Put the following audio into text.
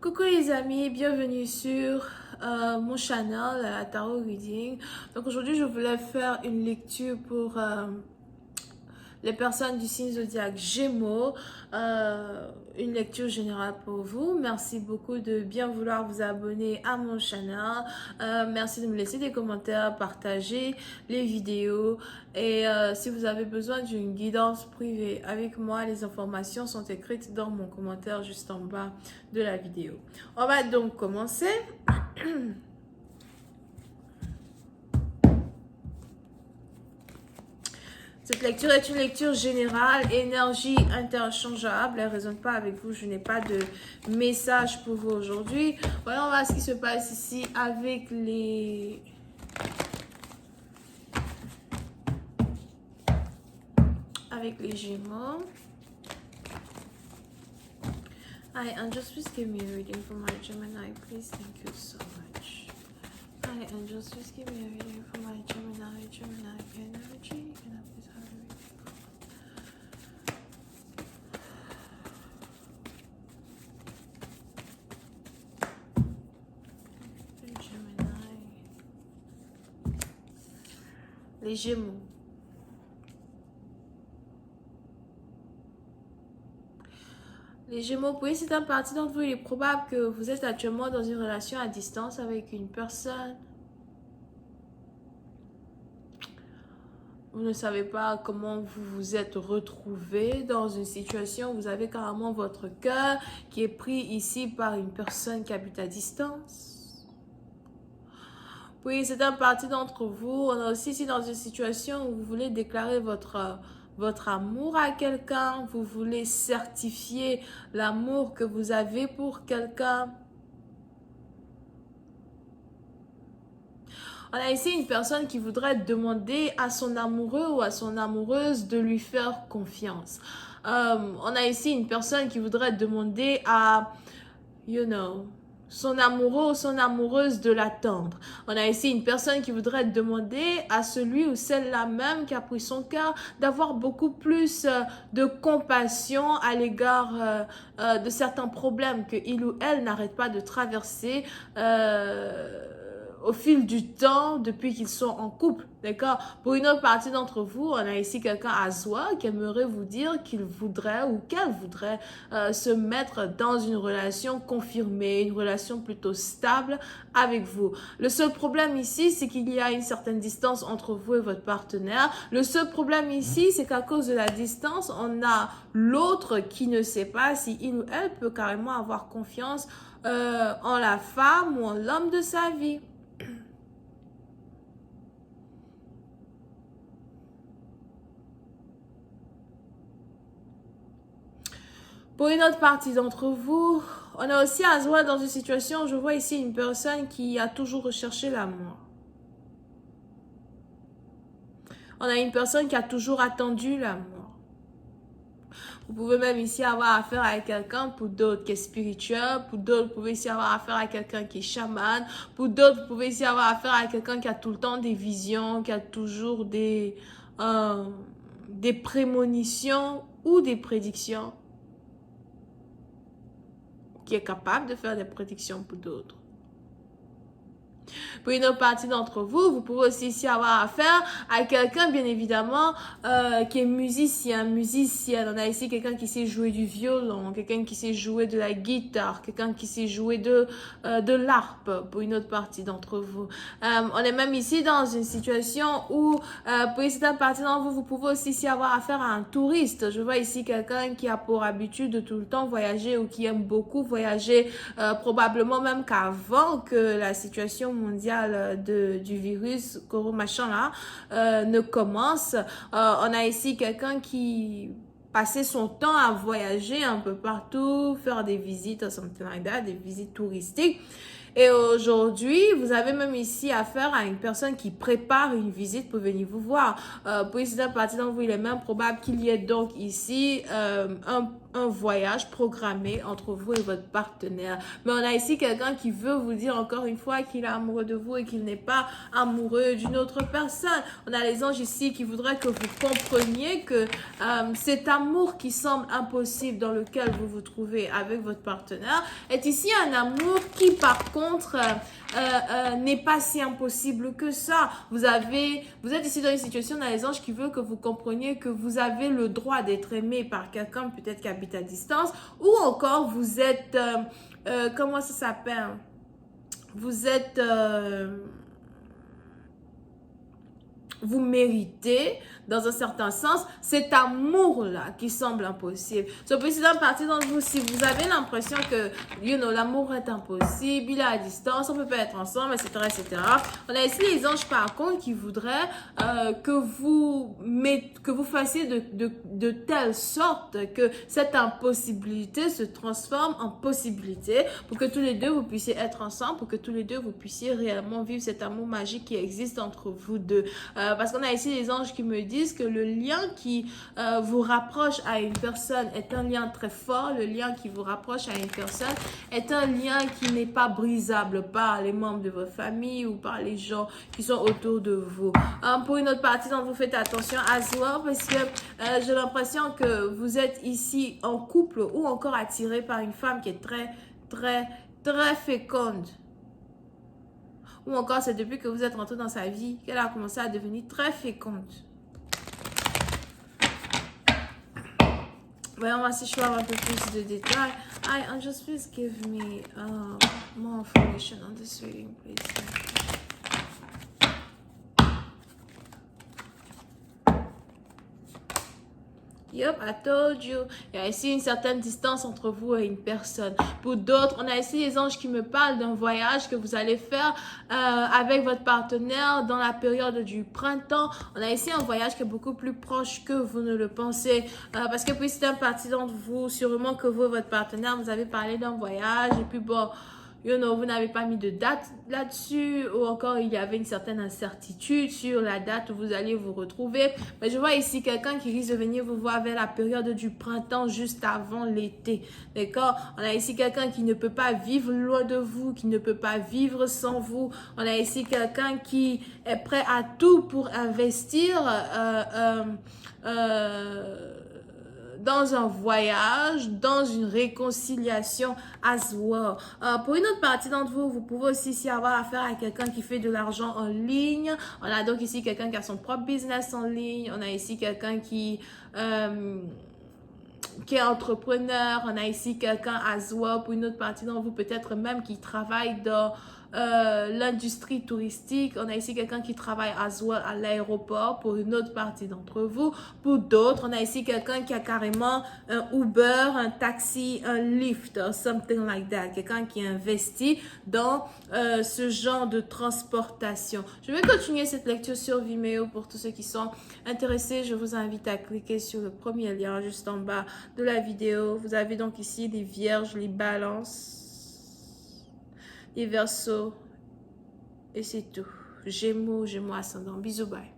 Coucou les amis, bienvenue sur mon channel Tarot Reading. Donc aujourd'hui je voulais faire une lecture pour les personnes du signe zodiaque Gémeaux, une lecture générale pour vous. Merci beaucoup de bien vouloir vous abonner à mon channel. Merci de me laisser des commentaires, partager les vidéos. Et si vous avez besoin d'une guidance privée avec moi, les informations sont écrites dans mon commentaire juste en bas de la vidéo. On va donc commencer. Cette lecture est une lecture générale, énergie interchangeable. Elle ne résonne pas avec vous, je n'ai pas de message pour vous aujourd'hui. Voyons voir ce qui se passe ici avec les Gémeaux. Hi, Angels, please give me a reading for my Gemini, please. Thank you so much. Hi, Angels, please give me a reading for my Gemini energy. Can I please have a reading? Les Gémeaux. Les Gémeaux, pour certains partie d'entre vous, il est probable que vous êtes actuellement dans une relation à distance avec une personne. Vous ne savez pas comment vous vous êtes retrouvé dans une situation où vous avez carrément votre cœur qui est pris ici par une personne qui habite à distance. Oui, c'est un parti d'entre vous. On est aussi ici dans une situation où vous voulez déclarer votre amour à quelqu'un. Vous voulez certifier l'amour que vous avez pour quelqu'un. On a ici une personne qui voudrait demander à son amoureux ou à son amoureuse de lui faire confiance. On a ici une personne qui voudrait demander à, son amoureux ou son amoureuse de l'attendre. On a ici une personne qui voudrait demander à celui ou celle-là même qui a pris son cœur d'avoir beaucoup plus de compassion à l'égard de certains problèmes que il ou elle n'arrête pas de traverser au fil du temps depuis qu'ils sont en couple, d'accord? Pour une autre partie d'entre vous, on a ici quelqu'un à soi qui aimerait vous dire qu'il voudrait ou qu'elle voudrait se mettre dans une relation confirmée, une relation plutôt stable avec vous. Le seul problème ici, c'est qu'il y a une certaine distance entre vous et votre partenaire. Le seul problème ici, c'est qu'à cause de la distance, on a l'autre qui ne sait pas si il ou elle peut carrément avoir confiance en la femme ou en l'homme de sa vie. Pour une autre partie d'entre vous, on a aussi à se voir dans une situation, je vois ici une personne qui a toujours recherché l'amour. On a une personne qui a toujours attendu l'amour. Vous pouvez même ici avoir affaire à quelqu'un, pour d'autres qui est spirituel, pour d'autres vous pouvez ici avoir affaire à quelqu'un qui est chaman, pour d'autres vous pouvez ici avoir affaire à quelqu'un qui a tout le temps des visions, qui a toujours des prémonitions ou des prédictions, qui est capable de faire des prédictions pour d'autres. Pour une autre partie d'entre vous, vous pouvez aussi ici avoir affaire à quelqu'un, bien évidemment, qui est musicienne. On a ici quelqu'un qui sait jouer du violon, quelqu'un qui sait jouer de la guitare, quelqu'un qui sait jouer de l'harpe, pour une autre partie d'entre vous. On est même ici dans une situation où, pour une certaine partie d'entre vous, vous pouvez aussi ici avoir affaire à un touriste. Je vois ici quelqu'un qui a pour habitude de tout le temps voyager ou qui aime beaucoup voyager, probablement même qu'avant que la situation mondiale du virus, machin là, ne commence. On a ici quelqu'un qui passait son temps à voyager un peu partout, faire des visites, something like that, des visites touristiques. Et aujourd'hui, vous avez même ici affaire à une personne qui prépare une visite pour venir vous voir. Pour ici, d'un partie d'entre vous, il est même probable qu'il y ait donc ici un voyage programmé entre vous et votre partenaire. Mais on a ici quelqu'un qui veut vous dire encore une fois qu'il est amoureux de vous et qu'il n'est pas amoureux d'une autre personne. On a les anges ici qui voudraient que vous compreniez que cet amour amour qui semble impossible dans lequel vous vous trouvez avec votre partenaire est ici un amour qui, par contre, n'est pas si impossible que ça. Vous êtes ici dans une situation dans les anges qui veut que vous compreniez que vous avez le droit d'être aimé par quelqu'un peut-être qui habite à distance, ou encore vous êtes, comment ça s'appelle? Vous êtes... vous méritez, dans un certain sens, cet amour-là qui semble impossible. Ce président partie d'entre vous, si vous avez l'impression que, l'amour est impossible, il est à distance, on ne peut pas être ensemble, etc., etc. On a ici les anges, par contre, qui voudraient que vous fassiez de telle sorte que cette impossibilité se transforme en possibilité pour que tous les deux, vous puissiez être ensemble, pour que tous les deux, vous puissiez réellement vivre cet amour magique qui existe entre vous deux. Parce qu'on a ici les anges qui me disent que le lien qui vous rapproche à une personne est un lien très fort. Le lien qui vous rapproche à une personne est un lien qui n'est pas brisable par les membres de votre famille ou par les gens qui sont autour de vous. Pour une autre partie d'entre vous, faites attention à soi parce que j'ai l'impression que vous êtes ici en couple ou encore attiré par une femme qui est très, très, très féconde. Ou encore, c'est depuis que vous êtes rentré dans sa vie qu'elle a commencé à devenir très féconde. Voyons, on va si je peux avoir un peu plus de détails. Just please give me more information on this reading, please. Yup, I told you. Il y a ici une certaine distance entre vous et une personne. Pour d'autres, on a ici les anges qui me parlent d'un voyage que vous allez faire avec votre partenaire dans la période du printemps. On a ici un voyage qui est beaucoup plus proche que vous ne le pensez. Parce que puis c'est un parti d'entre vous, sûrement que vous et votre partenaire, vous avez parlé d'un voyage. Et puis bon... vous n'avez pas mis de date là-dessus ou encore il y avait une certaine incertitude sur la date où vous alliez vous retrouver. Mais je vois ici quelqu'un qui risque de venir vous voir vers la période du printemps juste avant l'été. D'accord? On a ici quelqu'un qui ne peut pas vivre loin de vous, qui ne peut pas vivre sans vous. On a ici quelqu'un qui est prêt à tout pour investir dans un voyage, dans une réconciliation as well. Pour une autre partie d'entre vous, vous pouvez aussi ici avoir affaire à quelqu'un qui fait de l'argent en ligne. On a donc ici quelqu'un qui a son propre business en ligne. On a ici quelqu'un qui est entrepreneur. On a ici quelqu'un as well. Pour une autre partie d'entre vous, peut-être même qui travaille dans l'industrie touristique. On a ici quelqu'un qui travaille as well à l'aéroport pour une autre partie d'entre vous. Pour d'autres, on a ici quelqu'un qui a carrément un Uber, un taxi, un Lyft, something like that. Quelqu'un qui investit dans ce genre de transportation. Je vais continuer cette lecture sur Vimeo pour tous ceux qui sont intéressés. Je vous invite à cliquer sur le premier lien juste en bas de la vidéo. Vous avez donc ici les vierges, les balances, les verseaux, et c'est tout. Gémeaux, ascendant. Bisous, bye.